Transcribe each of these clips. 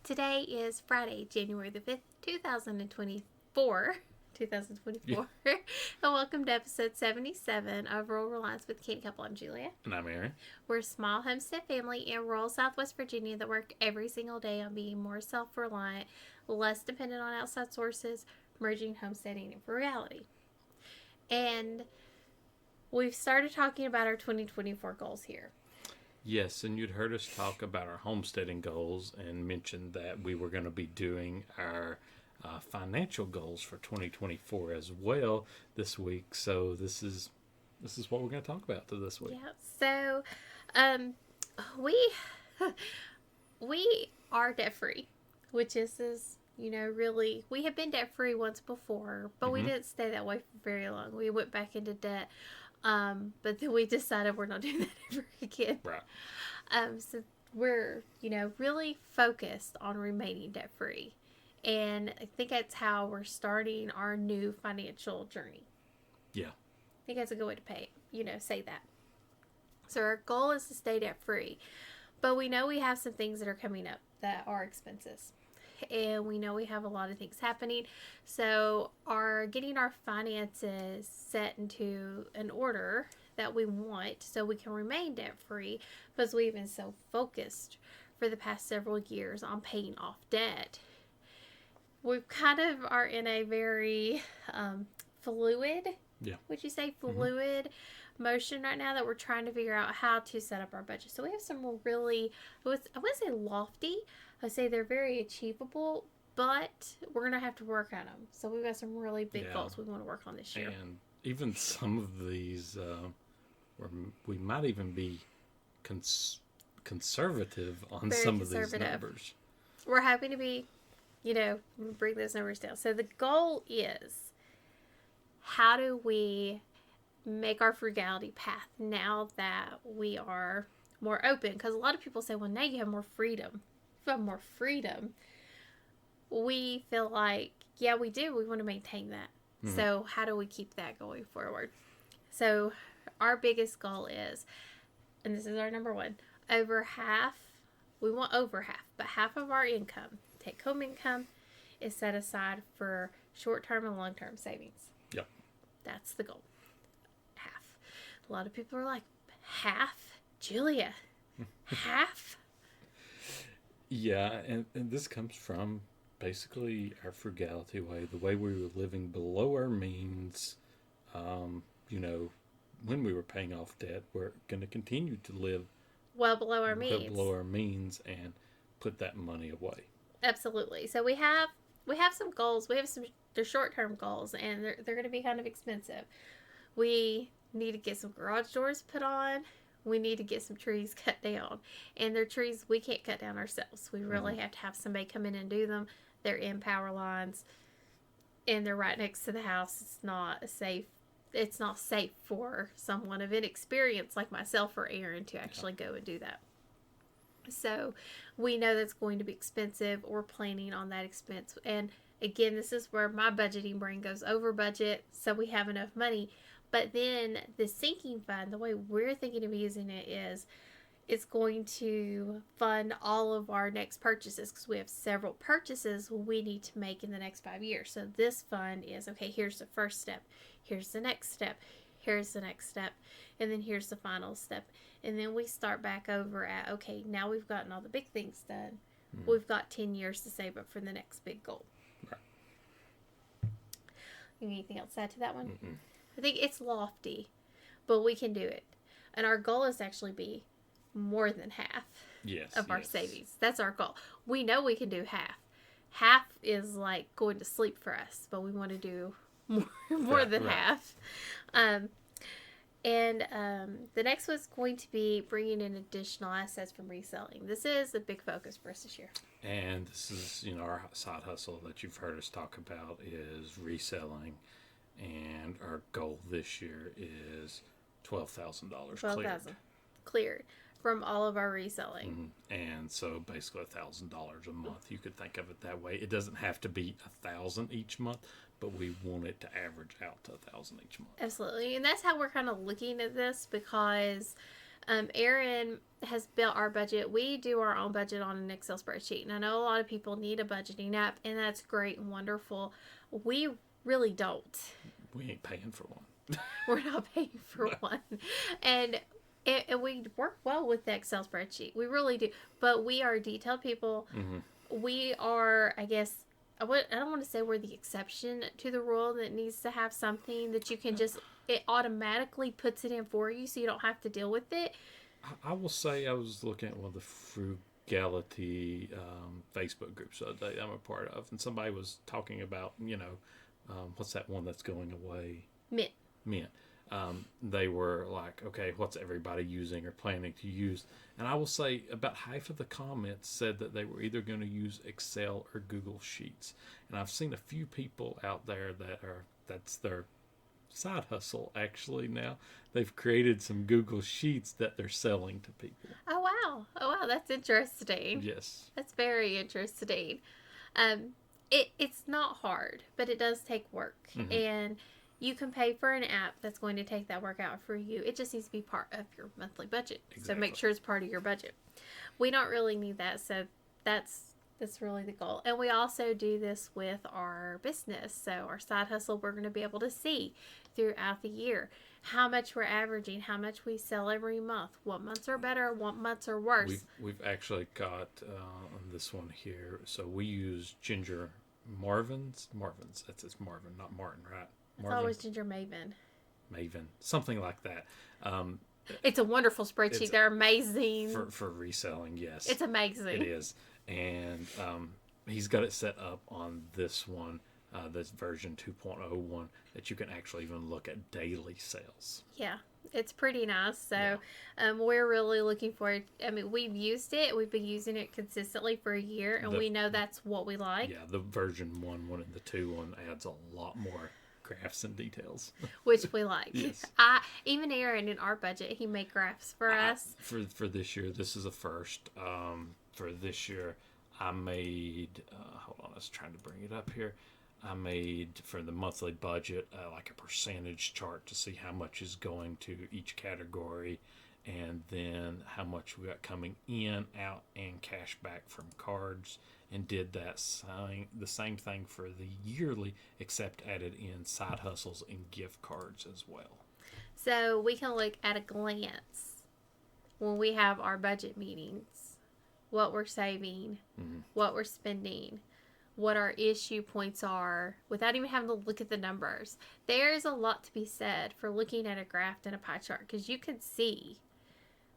Today is Friday, January the 5th, 2024. 2024. Yeah. And welcome to episode 77 of Rural Reliance with Canny Couple. I'm Julia. And I'm Aaron. We're a small homestead family in rural Southwest Virginia that work every single day on being more self-reliant, less dependent on outside sources, merging homesteading and frugality. And we've started talking about our 2024 goals here. Yes, and you'd heard us talk about our homesteading goals and mentioned that we were going to be doing our financial goals for 2024 as well this week. So this is what we're going to talk about this week. Yeah. So, we are debt free, which is really, we have been debt free once before, but we didn't stay that way for very long. We went back into debt. But then we decided we're not doing that ever again. Right. So we're, really focused on remaining debt free. And I think that's how we're starting our new financial journey. Yeah. I think that's a good way to say that. So our goal is to stay debt free. But we know we have some things that are coming up that are expenses. And we know we have a lot of things happening. So getting our finances set into an order that we want so we can remain debt free, because we've been so focused for the past several years on paying off debt. We kind of are in a very fluid, would you say fluid motion right now, that we're trying to figure out how to set up our budget. So we have some really, I wouldn't say lofty, I say they're very achievable, but we're going to have to work on them. So we've got some really big goals we want to work on this year. And even some of these, we might even be conservative on very some conservative. Of these numbers. We're happy to be, bring those numbers down. So the goal is, how do we make our frugality path now that we are more open? Because a lot of people say, well, now you have more freedom. More freedom. We feel like, yeah, we do. We want to maintain that. Mm-hmm. So how do we keep that going forward? So our biggest goal is, and this is our number one, we want over half, but half of our income, take home income, is set aside for short-term and long-term savings. Yep. That's the goal. Half. A lot of people are like, half? Julia, half? Yeah, and this comes from basically our frugality way, the way we were living below our means. When we were paying off debt, we're going to continue to live well below our means and put that money away. Absolutely. So we have some goals. We have they're short-term goals, and they're going to be kind of expensive. We need to get some garage doors put on. We need to get some trees cut down. And they're trees we can't cut down ourselves. We really have to have somebody come in and do them. They're in power lines, and they're right next to the house. It's not safe for someone of inexperience like myself or Aaron to actually go and do that. So we know that's going to be expensive. We're planning on that expense. And again, this is where my budgeting brain goes over budget, so we have enough money. But then the sinking fund, the way we're thinking of using it is, it's going to fund all of our next purchases, because we have several purchases we need to make in the next 5 years. So this fund is, okay, here's the first step, here's the next step, here's the next step, and then here's the final step. And then we start back over at, okay, now we've gotten all the big things done. We've got 10 years to save up for the next big goal. Right. Anything else to add to that one? Mm-mm. I think it's lofty, but we can do it. And our goal is to actually be more than half of our savings. That's our goal. We know we can do half. Half is like going to sleep for us, but we want to do more than half. The next one's going to be bringing in additional assets from reselling. This is a big focus for us this year. And this is, our side hustle that you've heard us talk about is reselling. And our goal this year is $12,000 cleared from all of our reselling. And so basically $1,000 a month. You could think of it that way. It doesn't have to be $1,000 each month, but we want it to average out to $1,000 each month. Absolutely. And that's how we're kind of looking at this, because Erin has built our budget. We do our own budget on an Excel spreadsheet. And I know a lot of people need a budgeting app, and that's great and wonderful. We really don't. We ain't paying for one. We're not paying for one. And we work well with the Excel spreadsheet. We really do. But we are detailed people. We are, I guess, I don't want to say we're the exception to the rule that needs to have something that you can just, it automatically puts it in for you so you don't have to deal with it. I will say I was looking at one of the frugality Facebook groups the other day I'm a part of, and somebody was talking about, what's that one that's going away? Mint. They were like, okay, what's everybody using or planning to use? And I will say about half of the comments said that they were either going to use Excel or Google Sheets. And I've seen a few people out there that's their side hustle actually now. They've created some Google Sheets that they're selling to people. Oh wow, that's interesting. Yes. That's very interesting. It's not hard, but it does take work. And you can pay for an app that's going to take that work out for you. It just needs to be part of your monthly budget. Exactly. So make sure it's part of your budget. We don't really need that, so that's really the goal. And we also do this with our business. So our side hustle, we're going to be able to see throughout the year how much we're averaging, how much we sell every month, what months are better, what months are worse. We've actually got on this one here. So we use Ginger Marvin's. It's Marvin, not Martin, right? It's always Ginger Maven, something like that. It's a wonderful spreadsheet. They're amazing for reselling. Yes, it's amazing. It is, and he's got it set up on this one, this version 2.01, that you can actually even look at daily sales. Yeah, it's pretty nice. So we're really looking forward. I mean, we've used it. We've been using it consistently for a year, and we know that's what we like. Yeah, the version 1 and the 2 one adds a lot more graphs and details, which we like. Yes. Even Aaron in our budget, he made graphs for us for this year. This is a first. For this year, I made. Hold on, I was trying to bring it up here. I made for the monthly budget like a percentage chart to see how much is going to each category, and then how much we got coming in, out, and cash back from cards. And did the same thing for the yearly, except added in side hustles and gift cards as well. So we can look at a glance when we have our budget meetings, what we're saving, what we're spending, what our issue points are, without even having to look at the numbers. There's a lot to be said for looking at a graph and a pie chart, because you can see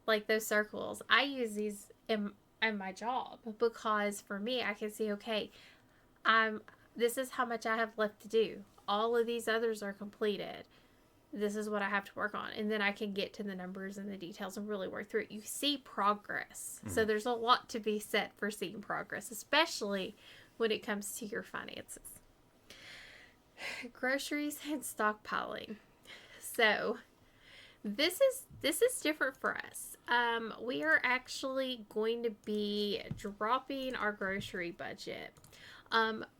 like those circles. I use these in my job, because for me, I can see, okay, this is how much I have left to do. All of these others are completed. This is what I have to work on. And then I can get to the numbers and the details and really work through it. You see progress. So there's a lot to be said for seeing progress, especially when it comes to your finances. Groceries and stockpiling. So this is different for us. We are actually going to be dropping our grocery budget.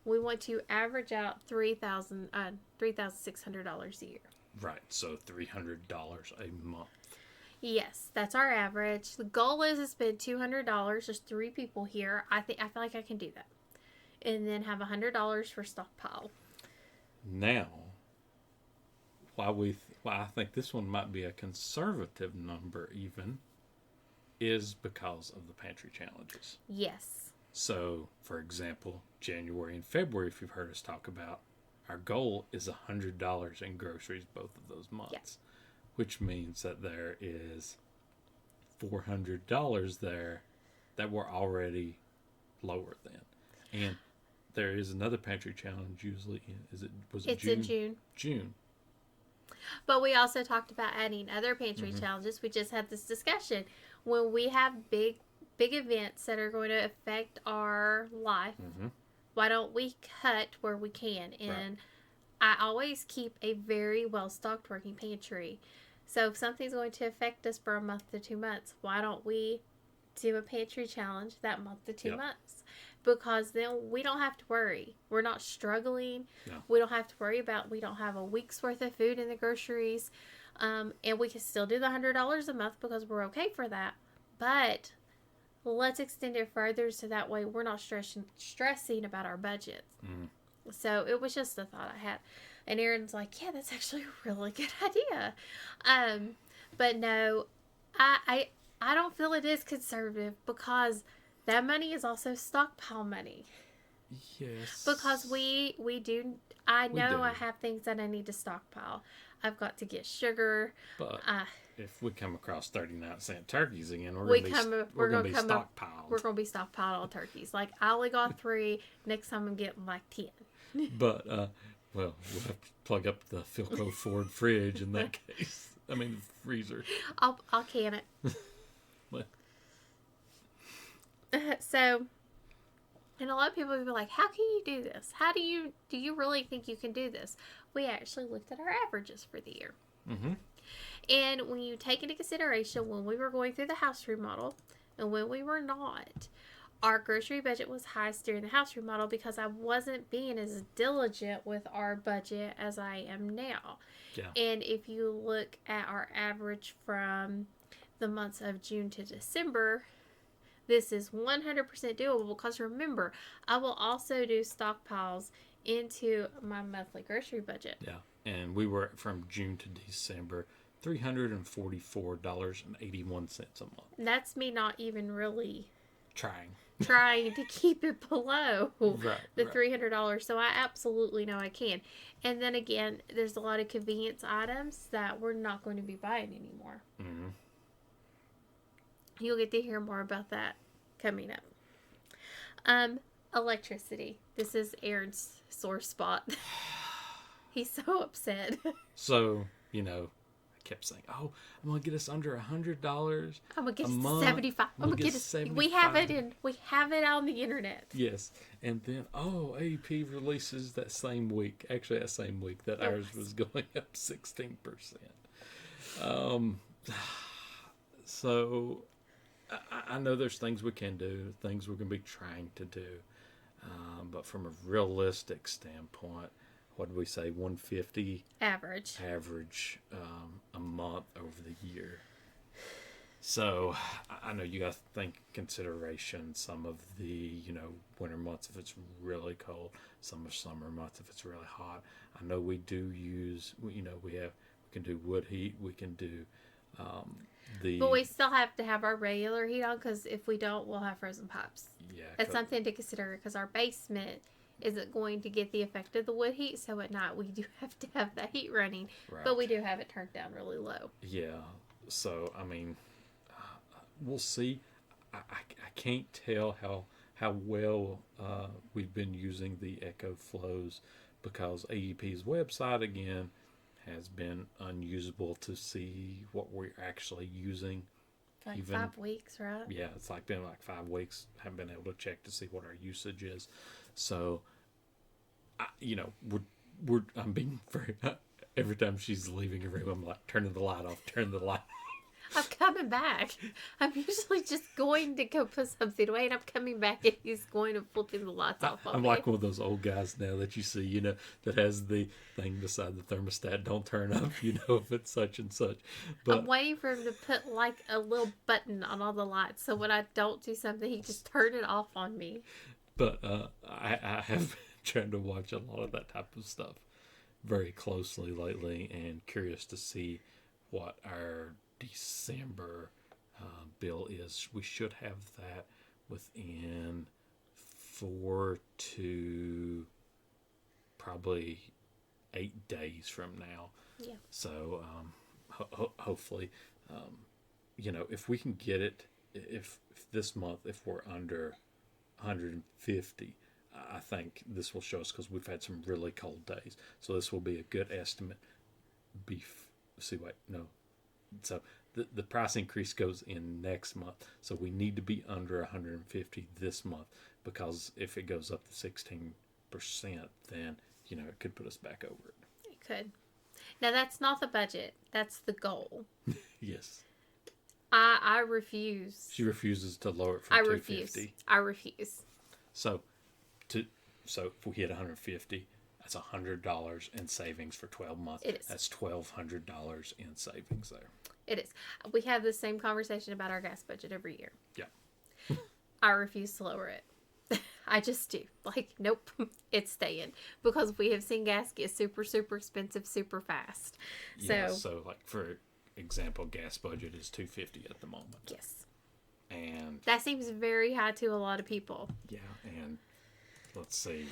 We want to average out $3,600 a year. Right, so $300 a month. Yes, that's our average. The goal is to spend $200. There's 3 people here. I feel like I can do that, and then have $100 for stockpile. Now, why I think this one might be a conservative number even, is because of the pantry challenges. Yes. So, for example, January and February, if you've heard us talk about, our goal is $100 in groceries both of those months, which means that there is $400 there that we're already lower than. And there is another pantry challenge usually in June? June. But we also talked about adding other pantry challenges. We just had this discussion. When we have big events that are going to affect our life, why don't we cut where we can? And I always keep a very well-stocked working pantry. So if something's going to affect us for a month to 2 months, why don't we do a pantry challenge that month to 2 months? Because then we don't have to worry. We're not struggling. No. We don't have to worry about, we don't have a week's worth of food in the groceries. And we can still do the $100 a month because we're okay for that. But let's extend it further so that way we're not stressing about our budgets. Mm. So it was just a thought I had. And Aaron's like, yeah, that's actually a really good idea. But no, I don't feel it is conservative because that money is also stockpile money. Yes. Because we do, I We know do. I have things that I need to stockpile. I've got to get sugar. But if we come across 39-cent turkeys again, We're we're gonna going to be come up- stockpiled. We're going to be stockpiled on turkeys. Like, I only got 3. Next time I'm getting like 10. But, well, we'll have to plug up the Philco Ford fridge in that case. I mean, the freezer. I'll can it. But, So, and a lot of people will be like, how can you do this? Do you really think you can do this? We actually looked at our averages for the year. mm-hmm. And when you take into consideration when we were going through the house remodel and when we were not, our grocery budget was highest during the house remodel because I wasn't being as diligent with our budget as I am now. Yeah. And if you look at our average from the months of June to December, this is 100% doable because remember, I will also do stockpiles into my monthly grocery budget. Yeah. And we were from June to December, $344.81 a month. That's me not even really Trying to keep it below the $300. So I absolutely know I can. And then again, there's a lot of convenience items that we're not going to be buying anymore. Mm-hmm. You'll get to hear more about that coming up. Electricity. This is Aaron's sore spot. He's so upset. So, I kept saying, "Oh, I'm gonna get us under $100. I'm gonna get a us month. 75. I'm gonna get us 75. We have it on the internet. Yes, and then AEP releases that same week. Actually, that same week that ours was going up 16%. So I know there's things we can do, things we're gonna be trying to do, but from a realistic standpoint, what did we say? 150 Average a month over the year. So I know you got to think consideration some of the winter months if it's really cold, some of summer months if it's really hot. I know we do use we can do wood heat, we can do but we still have to have our regular heat on because if we don't, we'll have frozen pipes. Yeah, That's something to consider because our basement isn't going to get the effect of the wood heat, so at night we do have to have that heat running, right. But we do have it turned down really low. Yeah, so I mean, we'll see. I can't tell how well we've been using the Echo Flows because AEP's website again has been unusable to see what we're actually using. Like 5 weeks, right? Yeah, it's been like 5 weeks. Haven't been able to check to see what our usage is. So, I'm being very. Every time she's leaving a room, I'm like turning the light off, turn the light. I'm coming back. I'm usually just going to go put something away, and I'm coming back, and he's going to flipping the lights off on I'm me. like one of those old guys now that you see, that has the thing beside the thermostat, don't turn up, if it's such and such. But I'm waiting for him to put like a little button on all the lights, so when I don't do something, he just turn it off on me. But I have been trying to watch a lot of that type of stuff very closely lately, and curious to see what our December bill is. We should have that within 4 to probably 8 days from now. Yeah. So hopefully, if we can get it, if this month, if we're under 150, I think this will show us because we've had some really cold days. So this will be a good estimate. So the price increase goes in next month. So we need to be under 150 this month because if it goes up to 16%, then, it could put us back over it. It could. Now, that's not the budget. That's the goal. Yes. I refuse. She refuses to lower it from 250. I refuse. So if we hit 150, That's $100 in savings for 12 months. It is. That's $1,200 in savings there. It is. We have the same conversation about our gas budget every year. Yeah. I refuse to lower it. I just do. Like, nope, it's staying. Because we have seen gas get super, super expensive super fast. Yeah, so like for example, gas budget is $250 at the moment. Yes. And that seems very high to a lot of people. Yeah, and let's see.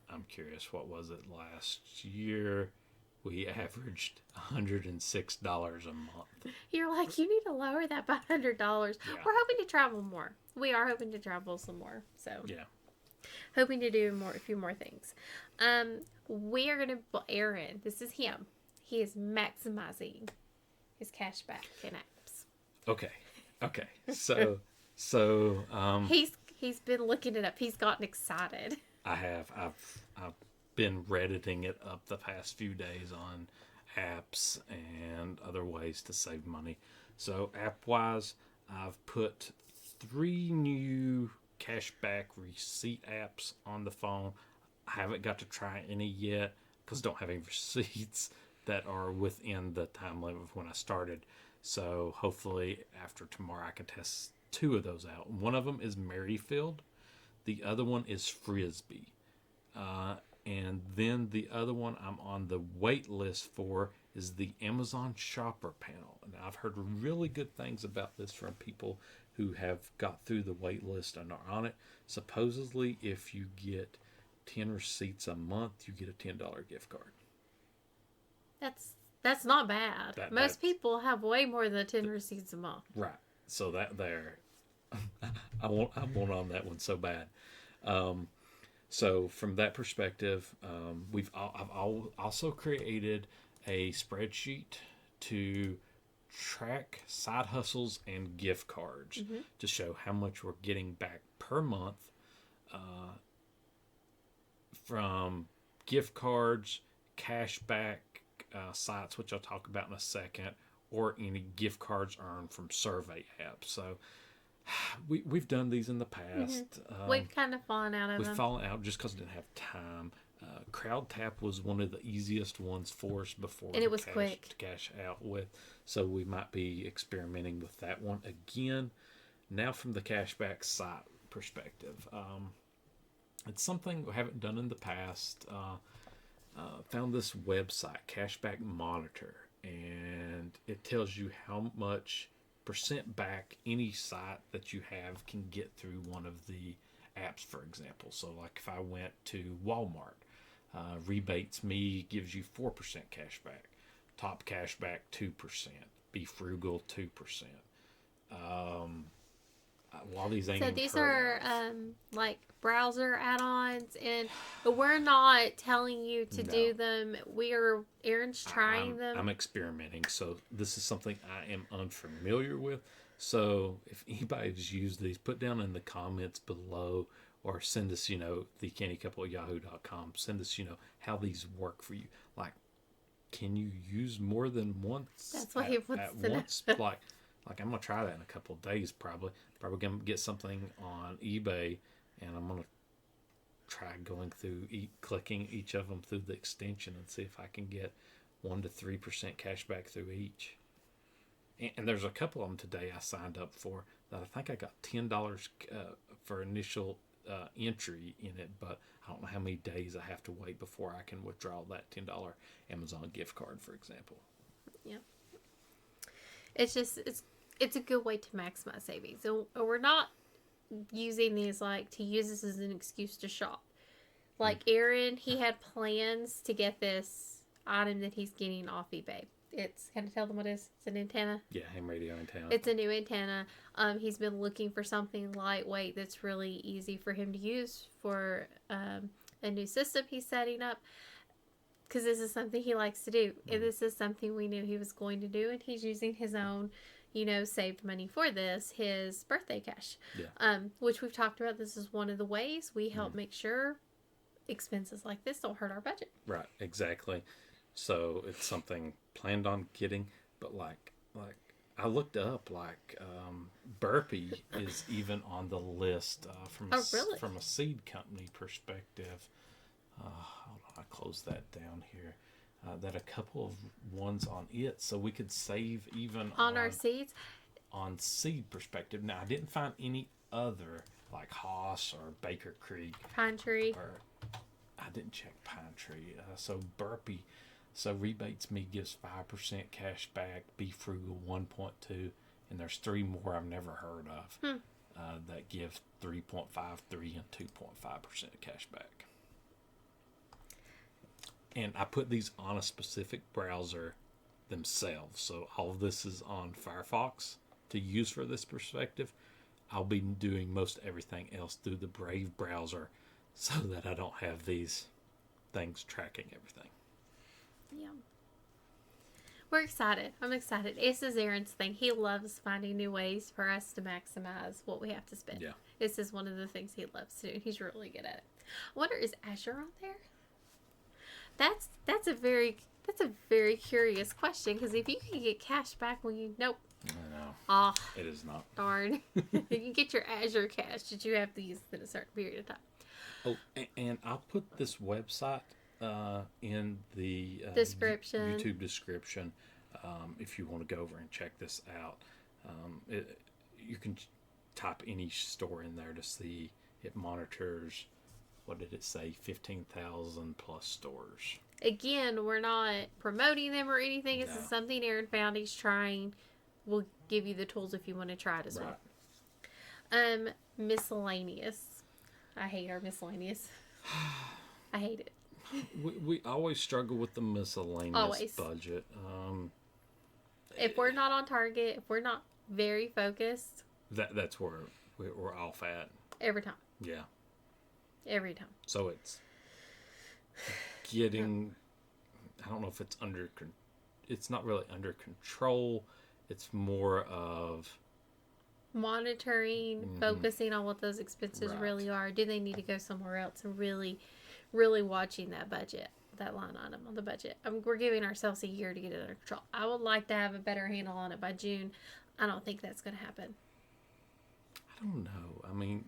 I'm curious, what was it last year? We averaged $106 a month. You're like, you need to lower that by $100. Yeah. We're hoping to travel more. We are hoping to travel some more. So yeah, hoping to do a few more things. We are gonna Aaron. This is him. He is maximizing his cash back in apps. Okay. So he's been looking it up. He's gotten excited. I've been redditing it up the past few days on apps and other ways to save money. So app-wise, I've put 3 new cashback receipt apps on the phone. I haven't got to try any yet because I don't have any receipts that are within the time limit of when I started. So hopefully after tomorrow I can test 2 of those out. One of them is Merrifield. The other one is Frisbee. And then the other one I'm on the wait list for is the Amazon Shopper Panel. And I've heard really good things about this from people who have got through the wait list and are on it. Supposedly, if you get 10 receipts a month, you get a $10 gift card. That's not bad. Most people have way more than 10 receipts a month. Right. So that there, I want on that one so bad. So from that perspective, I've also created a spreadsheet to track side hustles and gift cards to show how much we're getting back per month from gift cards, cash back sites, which I'll talk about in a second, or any gift cards earned from survey apps. So we've done these in the past. We've kind of fallen out of them. We've fallen out just because I didn't have time. CrowdTap was one of the easiest ones for us before, and it was quick to cash out with. So we might be experimenting with that one again. Now from the cashback site perspective, it's something we haven't done in the past. Found this website, Cashback Monitor, and it tells you how much % back any site that you have can get through one of the apps, for example. So like if I went to Walmart, Rebates Me gives you 4% cash back, Top Cashback 2%, Be Frugal 2%. While these ain't so these are like browser add-ons, and we're not telling you to do them. Aaron's trying them. I'm experimenting, so this is something I am unfamiliar with. So if anybody's used these, put down in the comments below, or send us, the Canny Couple at yahoo.com. Send us, how these work for you. Like, can you use more than once? That's what he wants at to once? know. Like I'm gonna try that in a couple of days. Probably gonna get something on eBay, and I'm gonna try going through clicking each of them through the extension and see if I can get 1 to 3% cash back through each. And there's a couple of them today I signed up for that I think I got $10 for initial entry in it, but I don't know how many days I have to wait before I can withdraw that $10 Amazon gift card, for example. Yeah. It's just it's a good way to maximize savings. So we're not using these to use this as an excuse to shop. Like Aaron, he had plans to get this item that he's getting off eBay. Can I tell them what it is? It's an antenna. Yeah, ham radio antenna. It's a new antenna. He's been looking for something lightweight that's really easy for him to use for a new system he's setting up. Because this is something he likes to do. And this is something we knew he was going to do. And he's using his own, saved money for this, his birthday cash. Yeah. Which we've talked about. This is one of the ways we help make sure expenses like this don't hurt our budget. Right, exactly. So it's something planned on getting. But like I looked up, Burpee is even on the list from really? from a seed company perspective. hold on, I closed that down here. That a couple of ones on it, so we could save even On our seeds? on seed perspective. Now, I didn't find any other like Haas or Baker Creek. Pine Tree. Or I didn't check Pine Tree. So Burpee. So Rebates Me gives 5% cash back. Be Frugal 1.2. And there's 3 more I've never heard of that give 3.53 and 2.5% cash back. And I put these on a specific browser themselves. So all of this is on Firefox to use for this perspective. I'll be doing most everything else through the Brave browser so that I don't have these things tracking everything. Yeah. We're excited. I'm excited. This is Aaron's thing. He loves finding new ways for us to maximize what we have to spend. Yeah. This is one of the things he loves to do. He's really good at it. I wonder, is Azure on there? That's a very curious question, because if you can get cash back when you nope. I know. Oh, it is not. Darn. You can get your Azure cash that you have to use in a certain period of time. Oh, and I'll put this website in the Description. YouTube description if you want to go over and check this out. You can type any store in there to see. It monitors, what did it say, 15,000 plus stores. Again, we're not promoting them or anything. This is something Aaron found he's trying. We'll give you the tools if you want to try it as well. Miscellaneous. I hate our miscellaneous. I hate it. We always struggle with the miscellaneous budget. If we're not on target, if we're not very focused, that's where we're off at. Every time. Yeah. Every time. So it's getting, I don't know if it's not really under control. It's more of monitoring, focusing on what those expenses really are. Do they need to go somewhere else? And really, really watching that budget, that line item on the budget. We're giving ourselves a year to get it under control. I would like to have a better handle on it by June. I don't think that's going to happen. I don't know. I mean,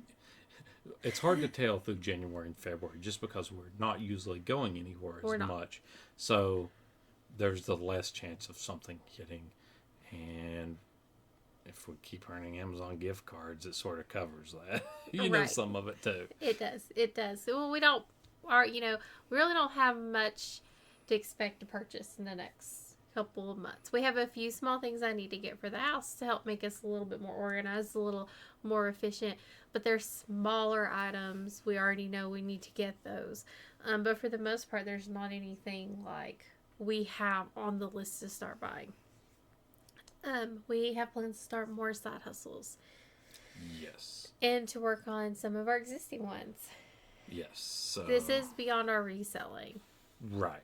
it's hard to tell through January and February just because we're not usually going anywhere as much. So there's the less chance of something hitting. And if we keep earning Amazon gift cards, it sort of covers that. You know, some of it too. It does. It does. Well, we really don't have much to expect to purchase in the next couple of months. We have a few small things I need to get for the house to help make us a little bit more organized, a little more efficient. But they're smaller items. We already know we need to get those. But for the most part, there's not anything like we have on the list to start buying. We have plans to start more side hustles. Yes. And to work on some of our existing ones. Yes. So, this is beyond our reselling. Right.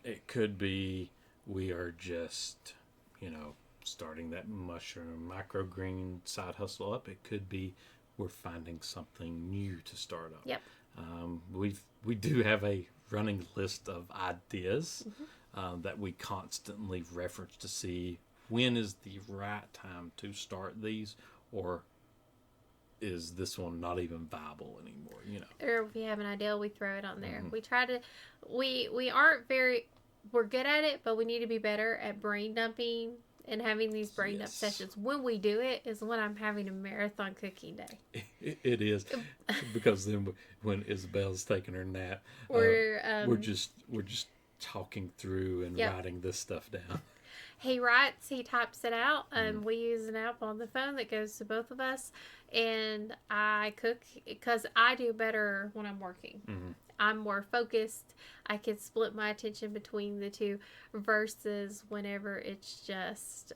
It could be we are just, starting that mushroom microgreen side hustle up. It could be we're finding something new to start up. Yep. We do have a running list of ideas that we constantly reference to see when is the right time to start these, or is this one not even viable anymore, Or if we have an idea, we throw it on there. We try to, we're good at it, but we need to be better at brain dumping and having these brain dump sessions. When we do it is when I'm having a marathon cooking day. It is, because then when Isabel's taking her nap, we're just talking through and writing this stuff down. He types it out. We use an app on the phone that goes to both of us, and I cook because I do better when I'm working. I'm more focused. I can split my attention between the two versus whenever it's just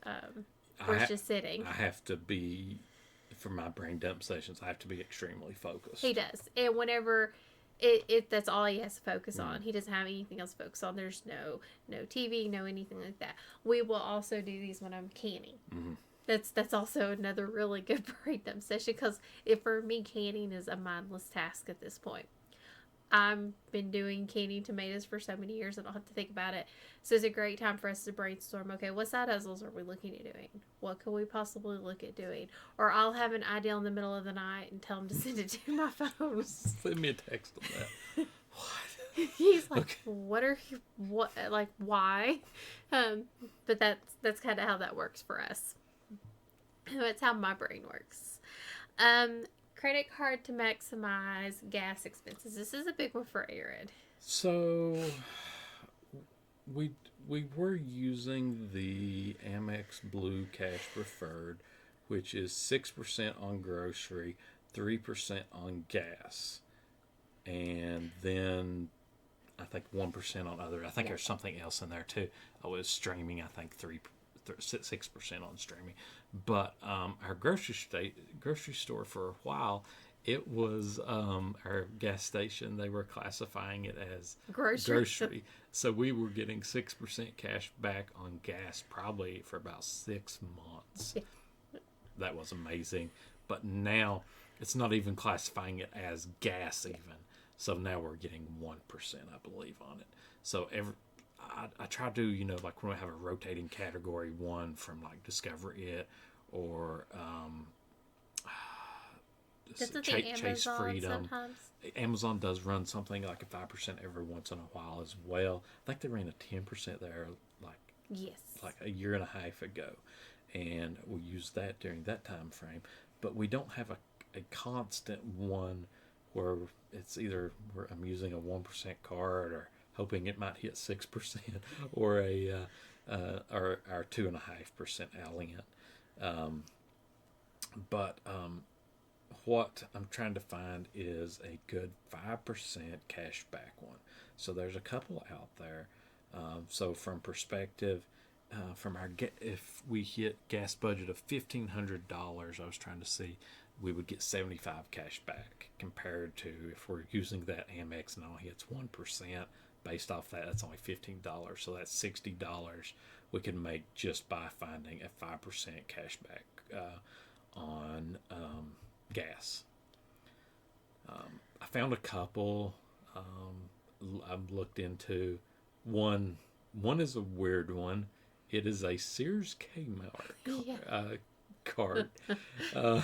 we're just sitting. I have to be, for my brain dump sessions, I have to be extremely focused. He does, and whenever that's all he has to focus on. He doesn't have anything else to focus on. There's no TV, no anything like that. We will also do these when I'm canning. That's also another really good brain dump session, because for me, canning is a mindless task at this point. I've been doing canning tomatoes for so many years I don't have to think about it. So it's a great time for us to brainstorm, okay, what side hustles are we looking at doing? What could we possibly look at doing? Or I'll have an idea in the middle of the night and tell them to send it to my phone. Send me a text on that. He's like, Okay. what are you, what, like, why? Um, but that's kind of how that works for us. That's how my brain works. Um, Credit card to maximize gas expenses. This is a big one for Aaron. So we we were using the Amex Blue Cash Preferred, which is 6% on grocery, 3% on gas, and then I think 1% on other. I think Yeah. there's something else in there too. Oh, it's streaming. I think 6% on streaming. But our grocery store for a while, it was our gas station. They were classifying it as Grocery. grocery. So we were getting 6% cash back on gas probably for about 6 months. That was amazing. But now it's not even classifying it as gas even. So now we're getting 1%, I believe, on it. So I try to, like when we have a rotating category one from like Discover It or Doesn't the Chase Amazon Freedom. sometimes? Amazon does run something like a 5% every once in a while as well. I think they ran a 10% there like Yes. a year and a half ago, and we used that during that time frame. But we don't have a constant one where it's either I'm using a 1% card or hoping it might hit 6% or or our 2.5% Alliant. Um, but what I'm trying to find is a good 5% cash back one. So there's a couple out there. So from perspective, from our if we hit gas budget of $1,500, I was trying to see we would get 75 cash back compared to if we're using that Amex and only hits 1%. Based off that, that's only $15. So that's $60 we can make just by finding a 5% cash back on gas. I found a couple. I've looked into one. One is a weird one. It is a Sears Kmart card. Uh,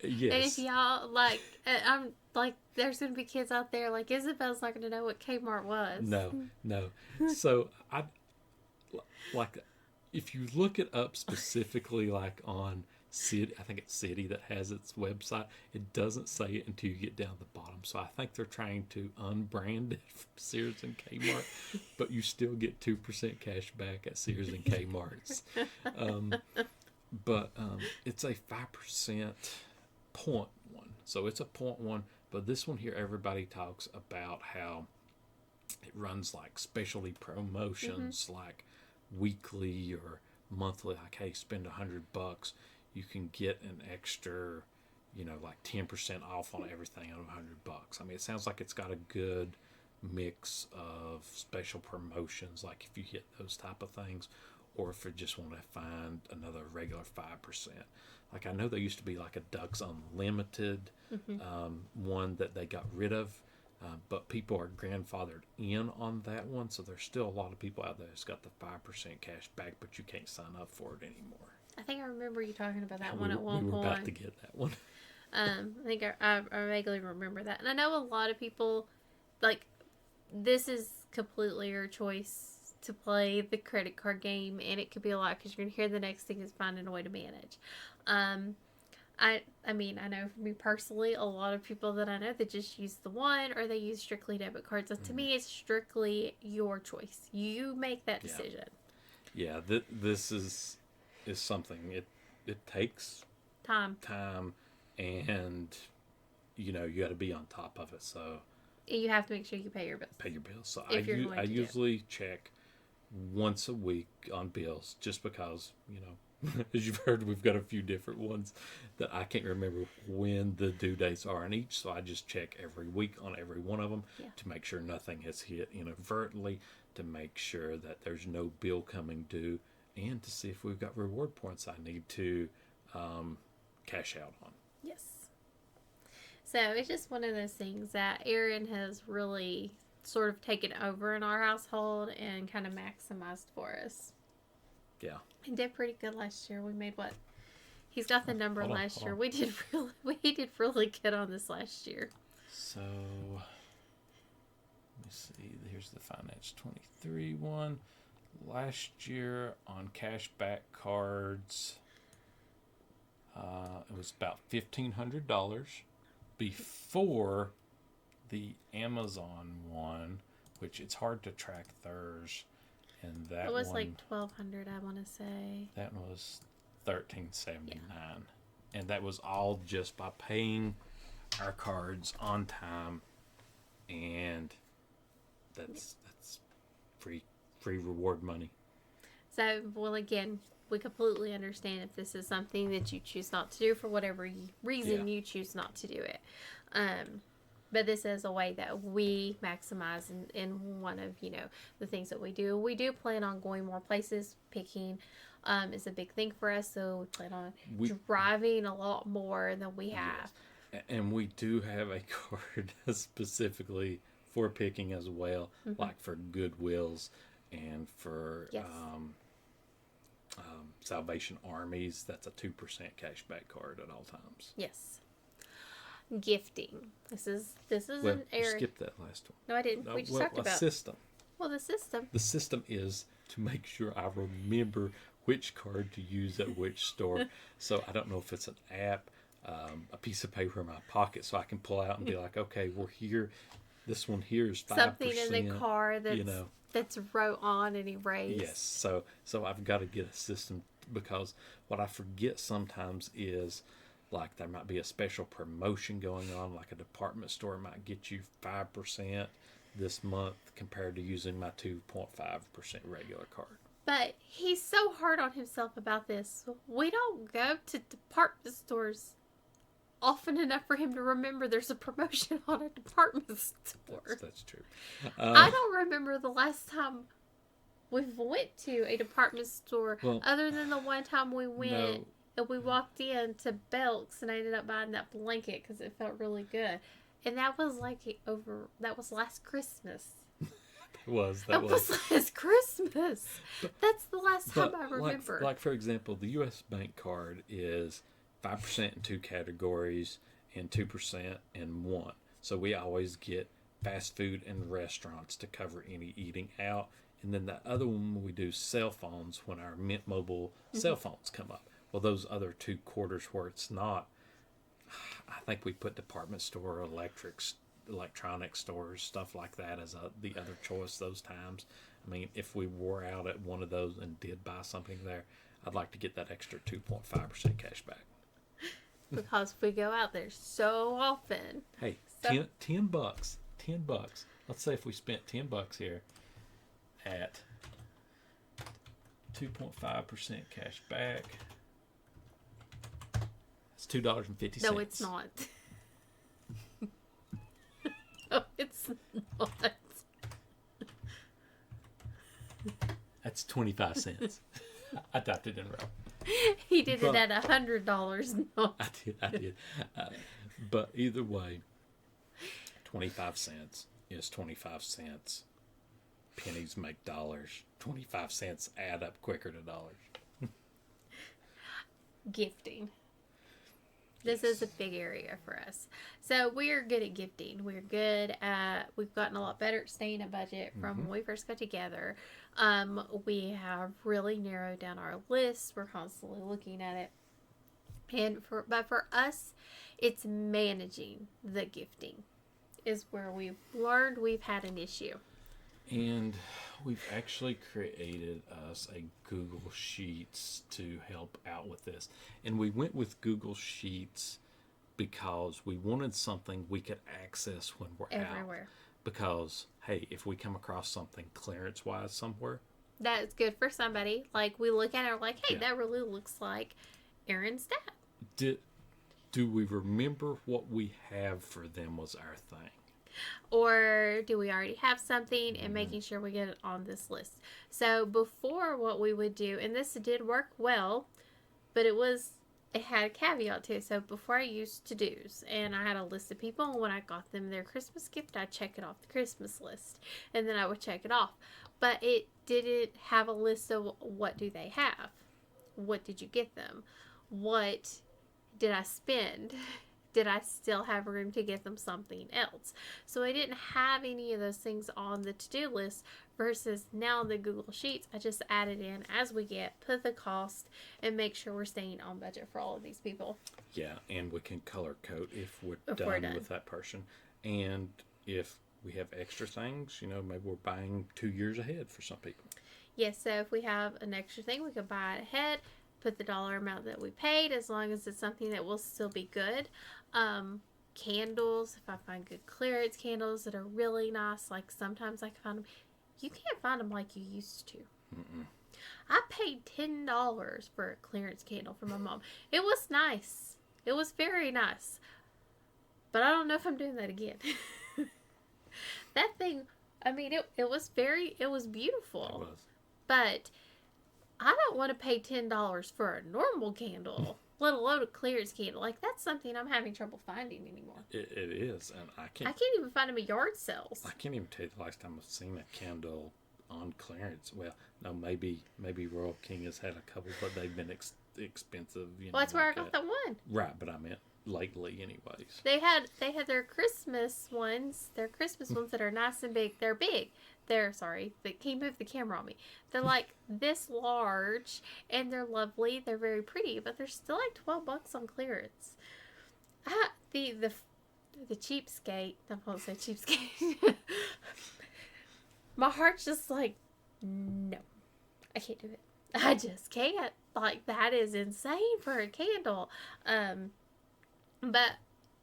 yes. And if y'all like, I'm like, there's gonna be kids out there like Isabel's not gonna know what Kmart was. No. So I like if you look it up specifically, like on City, I think it's City that has its website. It doesn't say it until you get down to the bottom. So I think they're trying to unbrand it from Sears and Kmart, but you still get 2% cash back at Sears and Kmart's. But it's a 5% point one, so it's a point one. But this one here, everybody talks about how it runs like specialty promotions, like weekly or monthly. Like, hey, spend $100, you can get an extra, like 10% off on everything on $100. I mean, it sounds like it's got a good mix of special promotions, like if you hit those type of things, or if you just want to find another regular 5%. Like I know there used to be like a Ducks Unlimited one that they got rid of, but people are grandfathered in on that one, so there's still a lot of people out there that's got the 5% cash back, but you can't sign up for it anymore. I think I remember you talking about that one at one point. We were about to get that one. I think I vaguely remember that, and I know a lot of people like this is completely your choice to play the credit card game, and it could be a lot because you're gonna hear the next thing is finding a way to manage. I mean, I know for me personally, a lot of people that I know that just use the one or they use strictly debit cards. So to me, it's strictly your choice. You make that decision. Yeah, this is something. It takes Time, and you got to be on top of it. So you have to make sure you pay your bills. So I usually check once a week on bills, just because as you've heard, we've got a few different ones that I can't remember when the due dates are on each. So I just check every week on every one of them to make sure nothing has hit inadvertently, to make sure that there's no bill coming due, and to see if we've got reward points I need to cash out on. Yes. So it's just one of those things that Aaron has really sort of taken over in our household and kind of maximized for us. Yeah. He did pretty good last year. We made what? He's got the number last year. We did really good on this last year. So see. Here's the Finance 23 one. Last year on cashback cards, it was about $1,500 before the Amazon one, which it's hard to track theirs. And that It was one, like 1,200, I want to say. that was $1,379, and that was all just by paying our cards on time, and that's free reward money. So, well, again, we completely understand if this is something that you choose not to do for whatever reason you choose not to do it. But this is a way that we maximize in one of, the things that we do. We do plan on going more places. Picking is a big thing for us, so we plan on driving a lot more than we have. Yes. And we do have a card specifically for picking as well, like for Goodwills and for Salvation Armies. That's a 2% cashback card at all times. Yes. Gifting. This is Well, an you area. skipped that last one. No, I didn't. We just talked about system. Well, the system. The system is to make sure I remember which card to use at which store. So I don't know if it's an app, a piece of paper in my pocket, so I can pull out and be like, okay, we're here. This one here is 5%. Something in the car that's wrote on and erased. Yes. So I've got to get a system, because what I forget sometimes is, like, there might be a special promotion going on, like a department store might get you 5% this month compared to using my 2.5% regular card. But he's so hard on himself about this. We don't go to department stores often enough for him to remember there's a promotion on a department store. That's true. I don't remember the last time we went to a department store, other than the one time we went and we walked in to Belk's and I ended up buying that blanket because it felt really good. And that was that was last Christmas. That was last Christmas. That's the last time I remember. Like, for example, the U.S. Bank card is 5% in 2 categories and 2% in 1. So we always get fast food and restaurants to cover any eating out. And then the other one, we do cell phones when our Mint Mobile cell phones come up. Well, those other 2 quarters where it's not, I think we put department store, electronic stores, stuff like that as the other choice those times. I mean, if we were out at one of those and did buy something there, I'd like to get that extra 2.5% cash back. Because we go out there so often. Hey, $10. $10. Let's say if we spent $10 here at 2.5% cash back, it's $2.50. No, it's not. No, it's not. That's 25 cents. I typed it in wrong. He did it at $100. No. I did. But either way, 25 cents is 25 cents. Pennies make dollars. 25 cents add up quicker to dollars. Gifting. This is a big area for us. So we're good at gifting. We've gotten a lot better at staying a budget from when we first got together. We have really narrowed down our list. We're constantly looking at it. But for us, it's managing the gifting is where we've learned we've had an issue. And we've actually created us a Google Sheets to help out with this. And we went with Google Sheets because we wanted something we could access when we're everywhere. Out. Because, hey, if we come across something clearance-wise somewhere, that's good for somebody. Like, we look at it, we're like, hey, that really looks like Aaron's dad. Do we remember what we have for them was our thing? Or do we already have something and making sure we get it on this list? So before, what we would do, and this did work well, but it had a caveat to it. So before, I used to-dos, and I had a list of people, and when I got them their Christmas gift, I'd check it off the Christmas list, and then I would check it off. But it didn't have a list of what do they have? What did you get them? What did I spend? did I still have room to get them something else? So I didn't have any of those things on the to-do list versus now the Google Sheets, I just add it in as we get, put the cost, and make sure we're staying on budget for all of these people. Yeah, and we can color code if we're We're done with that person. And if we have extra things, maybe we're buying 2 years ahead for some people. Yes, so if we have an extra thing, we can buy it ahead, put the dollar amount that we paid, as long as it's something that will still be good. Candles, if I find good clearance candles that are really nice, like sometimes I can find them. You can't find them like you used to. Mm-mm. I paid $10 for a clearance candle for my mom. It was nice. It was very nice. But I don't know if I'm doing that again. That thing, I mean, it was beautiful. It was. But I don't want to pay $10 for a normal candle, let alone a clearance candle. Like, that's something I'm having trouble finding anymore. It is, and I can't even find them at yard sales. I can't even tell you the last time I've seen a candle on clearance. Well, no, maybe Royal King has had a couple, but they've been expensive. Well, that's where I got the one. Right, but I meant lately, anyways. They had their Christmas ones. Their Christmas ones that are nice and big. They're big. Can you move the camera on me? They're like this large, and they're lovely. They're very pretty, but they're still like $12 on clearance. The cheapskate. I'm gonna say cheapskate. My heart's just like, no, I can't do it. I just can't. Like, that is insane for a candle. But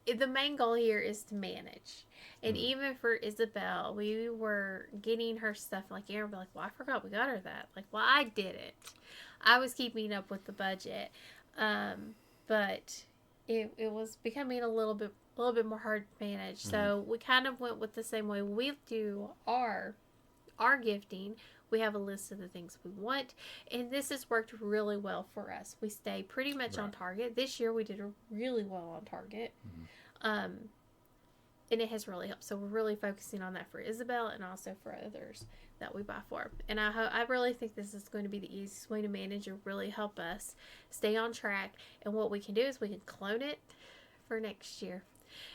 the main goal here is to manage. And even for Isabel, we were getting her stuff, like Aaron would be like, well, I forgot we got her that. Like, well, I didn't. I was keeping up with the budget. But it was becoming a little bit more hard to manage. So we kind of went with the same way we do our gifting. We have a list of the things we want, and this has worked really well for us. We stay pretty much on target. This year we did really well on target. And it has really helped. So we're really focusing on that for Isabel and also for others that we buy for. And I really think this is going to be the easiest way to manage and really help us stay on track. And what we can do is we can clone it for next year.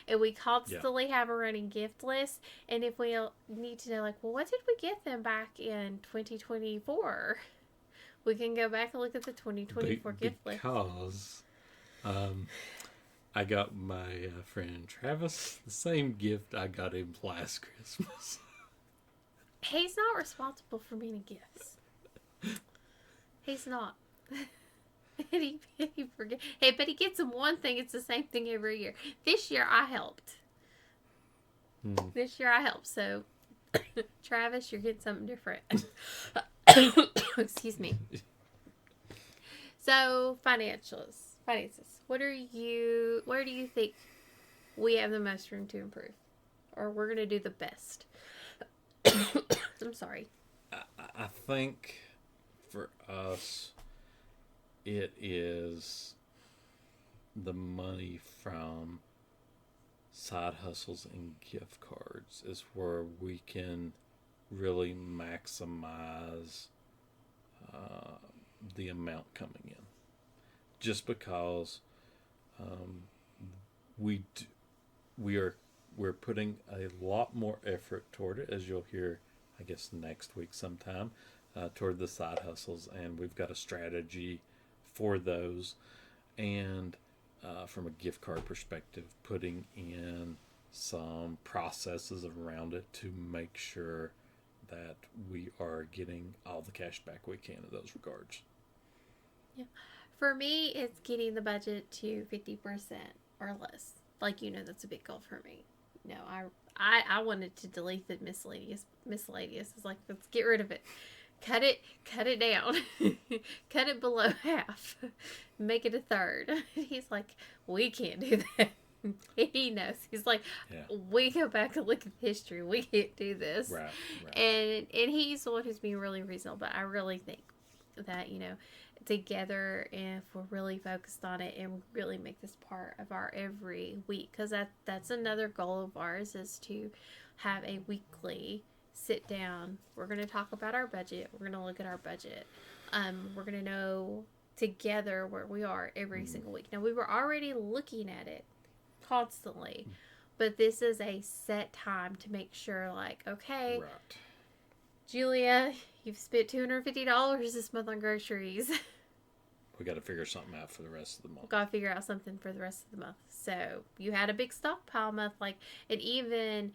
And we constantly have a running gift list. And if we need to know, like, well, what did we get them back in 2024? We can go back and look at the 2024 gift list. Because I got my friend Travis the same gift I got him last Christmas. He's not responsible for many gifts. He's not. He forget. Hey, but he gets him one thing. It's the same thing every year. This year I helped. So, Travis, you're getting something different. Excuse me. So, finances. Where do you think we have the most room to improve? Or we're going to do the best? I'm sorry. I think for us, it is the money from side hustles and gift cards is where we can really maximize the amount coming in. Just because we're putting a lot more effort toward it, as you'll hear, I guess, next week sometime, toward the side hustles, and we've got a strategy for those. And from a gift card perspective, putting in some processes around it to make sure that we are getting all the cash back we can in those regards. Yeah. For me, it's getting the budget to 50% or less. Like, that's a big goal for me. I wanted to delete the miscellaneous. It's like, let's get rid of it. Cut it down. Cut it below half. Make it a third. He's like, we can't do that. He knows. He's like, we go back and look at history. We can't do this. Right. And he's the one who's being really reasonable. But I really think that, together, if we're really focused on it and really make this part of our every week, because that's another goal of ours, is to have a weekly sit down. We're going to talk about our budget. We're going to look at our budget. We're going to know together where we are every single week. Now, we were already looking at it constantly. But this is a set time to make sure, like, okay, Right. Julia, you've spent $250 this month on groceries. We got to figure something out for the rest of the month. Gotta figure out something for the rest of the month. So you had a big stockpile month, like, and even,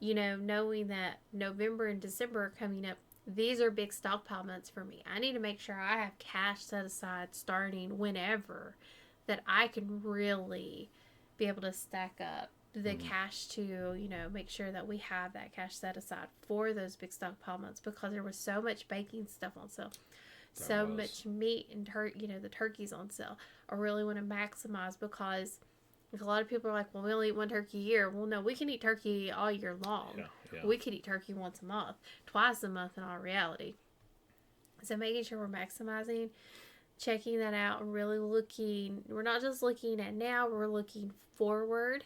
knowing that November and December are coming up, these are big stockpile months for me. I need to make sure I have cash set aside starting whenever that I can really be able to stack up the cash to, make sure that we have that cash set aside for those big stockpile months, because there was so much baking stuff on sale. So much meat and the turkey's on sale. I really want to maximize, because a lot of people are like, well, we only eat one turkey a year. Well, no, we can eat turkey all year long. Yeah. We could eat turkey once a month, twice a month in all reality. So making sure we're maximizing, checking that out, and really looking. We're not just looking at now, we're looking forward.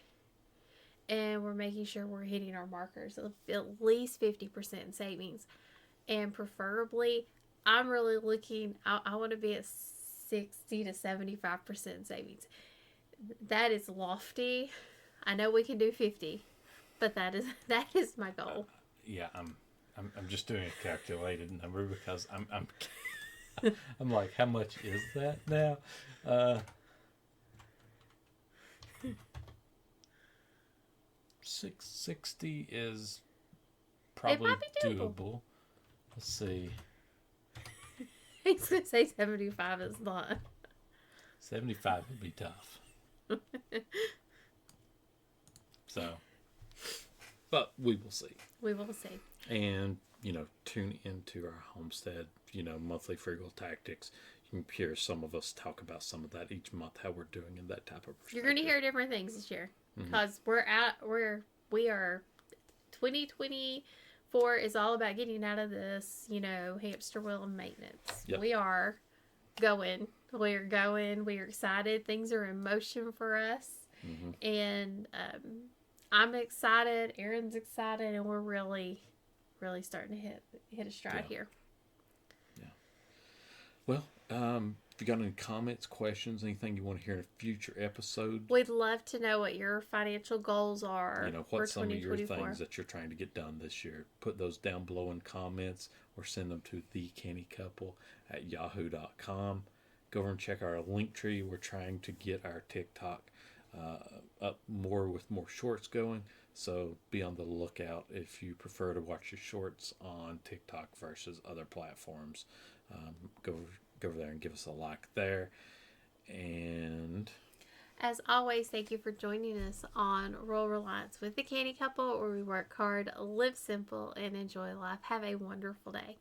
And we're making sure we're hitting our markers of at least 50% savings. And preferably, I'm really looking, I want to be at 60 to 75% savings. That is lofty. I know we can do 50, but that is my goal. Yeah, I'm just doing a calculated number because I'm I'm like, how much is that now? 660 is probably doable. Let's see. He's going to say 75 is not. 75 would be tough. So, but we will see. We will see. And, tune into our homestead, monthly frugal tactics. You can hear some of us talk about some of that each month, how we're doing in that type of perspective. You're going to hear different things this year, because we are 2024 is all about getting out of this, hamster wheel of maintenance. Yep. We are going. We're going. We're excited. Things are in motion for us. And I'm excited. Aaron's excited. And we're really, really starting to hit a stride here. Yeah. Well, if you got any comments, questions, anything you want to hear in a future episode, we'd love to know what your financial goals are. What's some of your things that you're trying to get done this year. Put those down below in comments, or send them to thecannycouple@yahoo.com. Go over and check our link tree. We're trying to get our TikTok up more with more shorts going. So be on the lookout if you prefer to watch your shorts on TikTok versus other platforms. Go over there and give us a like there. And as always, thank you for joining us on Rural Reliance with the Canny Couple, where we work hard, live simple, and enjoy life. Have a wonderful day.